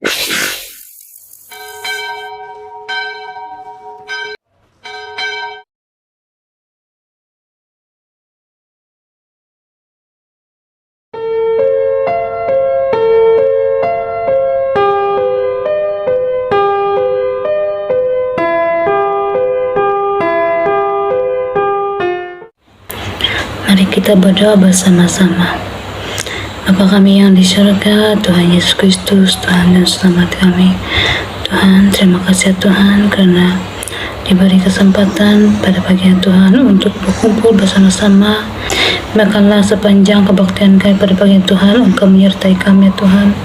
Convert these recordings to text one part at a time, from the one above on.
Mari kita berdoa bersama-sama. Bapa kami yang di surga, Tuhan Yesus Kristus, Tuhan dan Selamat kami. Tuhan, terima kasih Tuhan karena diberi kesempatan pada pagi Tuhan untuk berkumpul bersama-sama. Biarkanlah sepanjang kebaktian kami pada pagi Tuhan, Engkau menyertai kami Tuhan.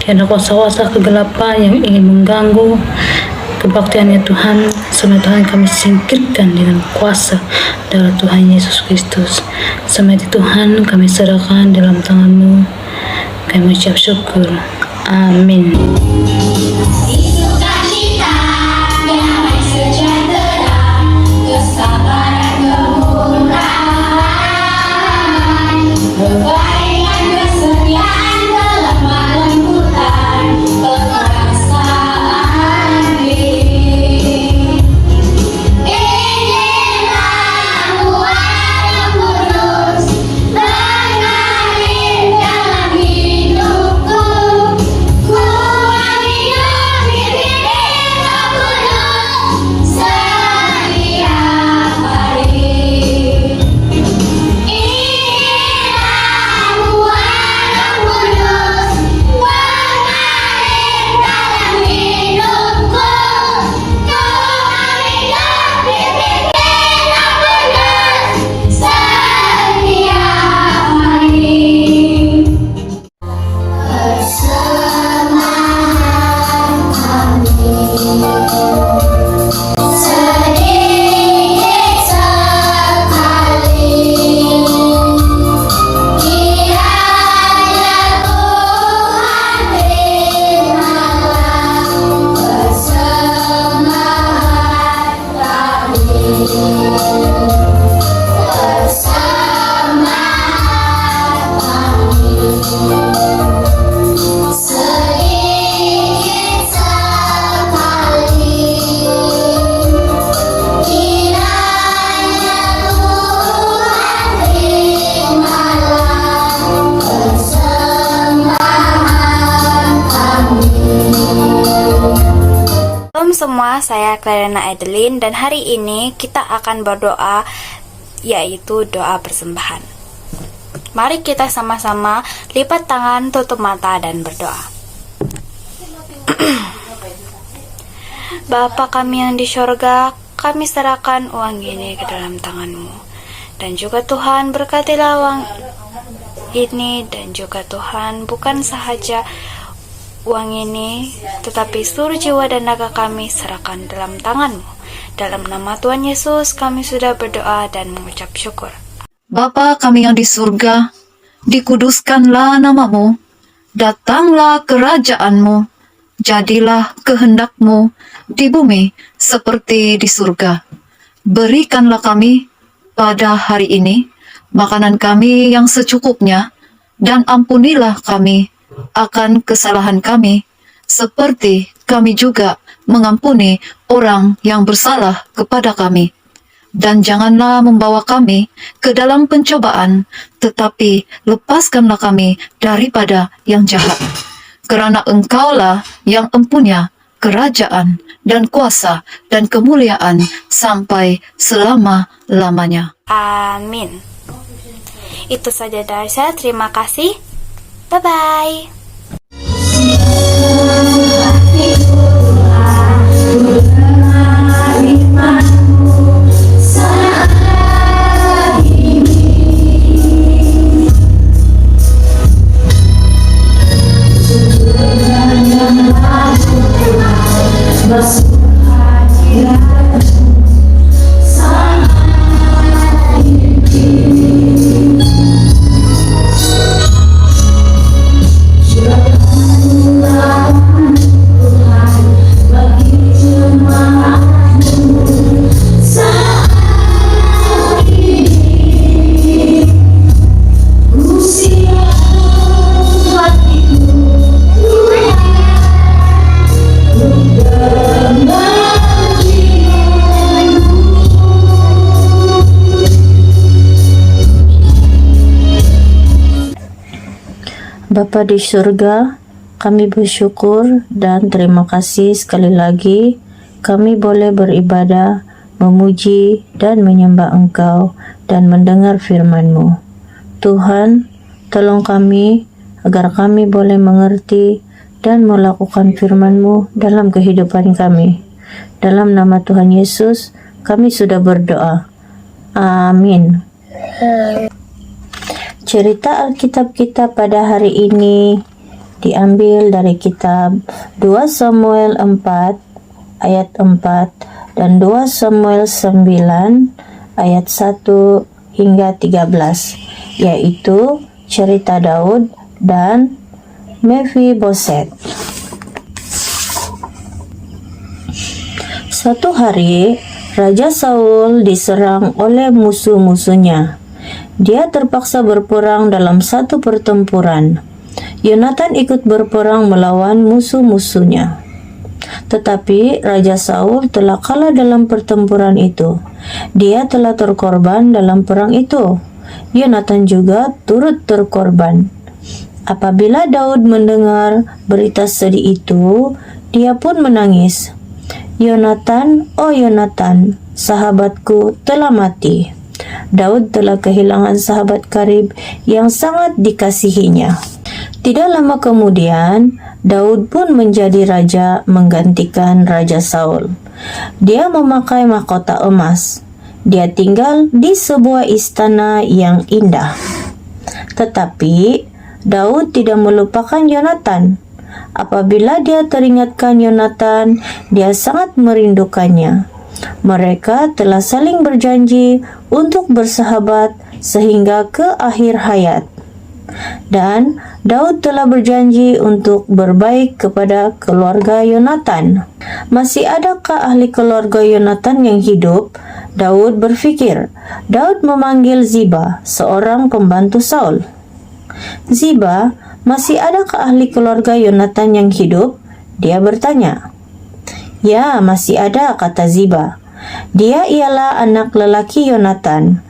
Tiada kuasa-kuasa kegelapan yang ingin mengganggu kebaktiannya Tuhan, semua Tuhan kami singkirkan dengan kuasa darah Tuhan Yesus Kristus. Semua itu Tuhan kami serahkan dalam tangan-Mu. Kami ucap syukur. Amin. Semua, saya Clarena Adeline dan hari ini kita akan berdoa, yaitu doa persembahan. Mari kita sama-sama lipat tangan, tutup mata dan berdoa. Bapa kami yang di sorga, kami serahkan uang ini ke dalam tangan-Mu. Dan juga Tuhan berkatilah uang ini, dan juga Tuhan bukan sahaja uang ini, tetapi seluruh jiwa dan naga kami serahkan dalam tangan-Mu. Dalam nama Tuhan Yesus kami sudah berdoa dan mengucap syukur. Bapa kami yang di surga, dikuduskanlah nama-Mu, datanglah kerajaan-Mu, jadilah kehendak-Mu di bumi seperti di surga. Berikanlah kami pada hari ini makanan kami yang secukupnya, dan ampunilah kami akan kesalahan kami, seperti kami juga mengampuni orang yang bersalah kepada kami. Dan janganlah membawa kami ke dalam pencobaan, tetapi lepaskanlah kami daripada yang jahat. Kerana Engkaulah yang empunya kerajaan dan kuasa dan kemuliaan sampai selama-lamanya. Amin. Itu saja dari saya, terima kasih. Bye-bye. Bapa di surga, kami bersyukur dan terima kasih sekali lagi kami boleh beribadah, memuji dan menyembah Engkau dan mendengar firman-Mu. Tuhan, tolong kami agar kami boleh mengerti dan melakukan firman-Mu dalam kehidupan kami. Dalam nama Tuhan Yesus, kami sudah berdoa. Amin. Cerita Alkitab kita pada hari ini diambil dari kitab 2 Samuel 4 ayat 4 dan 2 Samuel 9 ayat 1 hingga 13, yaitu cerita Daud dan Mephiboset. Suatu hari, Raja Saul diserang oleh musuh-musuhnya. Dia terpaksa berperang dalam satu pertempuran. Yonatan ikut berperang melawan musuh-musuhnya. Tetapi Raja Saul telah kalah dalam pertempuran itu. Dia telah terkorban dalam perang itu. Yonatan juga turut terkorban. Apabila Daud mendengar berita sedih itu, dia pun menangis. Yonatan, oh Yonatan, sahabatku telah mati. Daud telah kehilangan sahabat karib yang sangat dikasihinya. Tidak lama kemudian, Daud pun menjadi raja menggantikan Raja Saul. Dia memakai mahkota emas. Dia tinggal di sebuah istana yang indah. Tetapi Daud tidak melupakan Yonatan. Apabila dia teringatkan Yonatan, dia sangat merindukannya. Mereka telah saling berjanji untuk bersahabat sehingga ke akhir hayat. Dan Daud telah berjanji untuk berbaik kepada keluarga Yonatan. Masih adakah ahli keluarga Yonatan yang hidup? Daud berpikir. Daud memanggil Ziba, seorang pembantu Saul. Ziba, masih adakah ahli keluarga Yonatan yang hidup? Dia bertanya. Ya, masih ada, kata Ziba. Dia ialah anak lelaki Yonatan,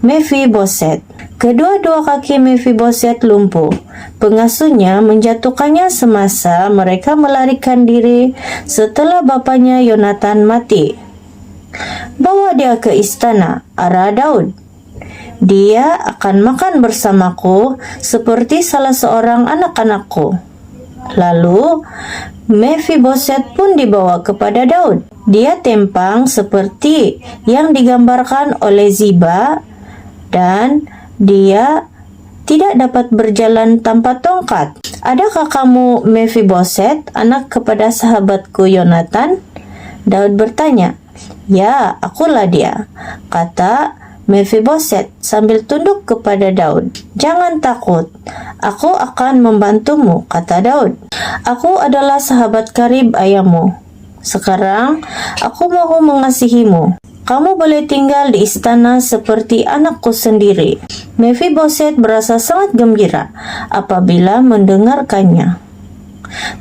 Mephiboset. Kedua-dua kaki Mephiboset lumpuh. Pengasuhnya menjatuhkannya semasa mereka melarikan diri setelah bapaknya Yonatan mati. Bawa dia ke istana, arah Daud. Dia akan makan bersamaku seperti salah seorang anak-anakku. Lalu Mephiboset pun dibawa kepada Daud. Dia tempang seperti yang digambarkan oleh Ziba dan dia tidak dapat berjalan tanpa tongkat. Adakah kamu Mephiboset, anak kepada sahabatku Yonatan? Daud bertanya. Ya, akulah dia, kata Mephiboset sambil tunduk kepada Daud. Jangan takut, aku akan membantumu, kata Daud. Aku adalah sahabat karib ayahmu. Sekarang aku mau mengasihimu. Kamu boleh tinggal di istana seperti anakku sendiri. Mephiboset merasa sangat gembira apabila mendengarkannya.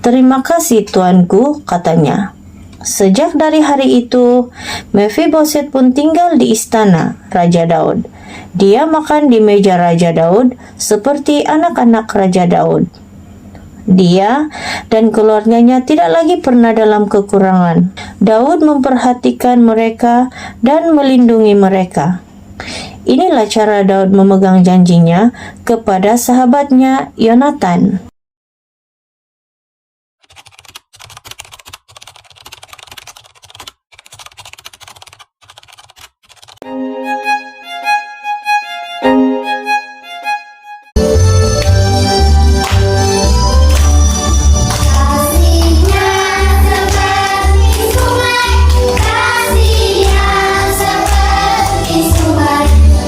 Terima kasih tuanku, katanya. Sejak dari hari itu, Mephiboset pun tinggal di istana Raja Daud. Dia makan di meja Raja Daud seperti anak-anak Raja Daud. Dia dan keluarganya tidak lagi pernah dalam kekurangan. Daud memperhatikan mereka dan melindungi mereka. Inilah cara Daud memegang janjinya kepada sahabatnya Yonatan.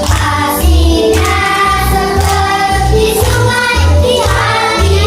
Kasihnya seperti sungai di hati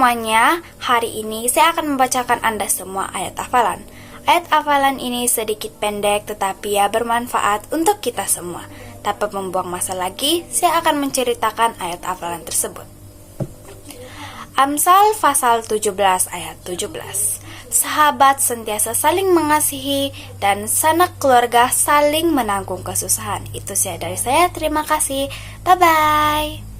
semuanya, hari ini saya akan membacakan Anda semua ayat hafalan. Ayat hafalan ini sedikit pendek tetapi ya bermanfaat untuk kita semua. Tanpa membuang masa lagi, saya akan menceritakan ayat hafalan tersebut. Amsal pasal 17 ayat 17. Sahabat sentiasa saling mengasihi dan sanak keluarga saling menanggung kesusahan. Itu saya dari saya. Terima kasih. Bye-bye.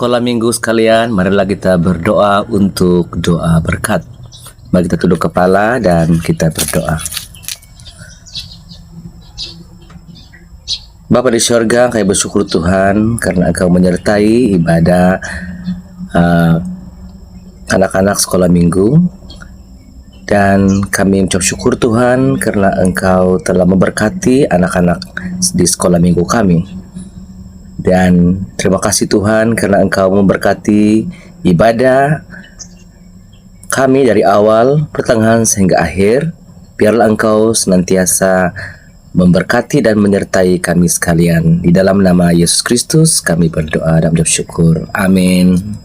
Sekolah minggu sekalian, marilah kita berdoa untuk doa berkat. Mari kita tunduk kepala dan kita berdoa. Bapa di surga, kami bersyukur Tuhan karena Engkau menyertai ibadah anak-anak sekolah minggu. Dan kami mengucap syukur Tuhan karena Engkau telah memberkati anak-anak di sekolah minggu kami. Dan terima kasih Tuhan karena Engkau memberkati ibadah kami dari awal, pertengahan sehingga akhir. Biarlah Engkau senantiasa memberkati dan menyertai kami sekalian. Di dalam nama Yesus Kristus kami berdoa dan mengucap syukur. Amin.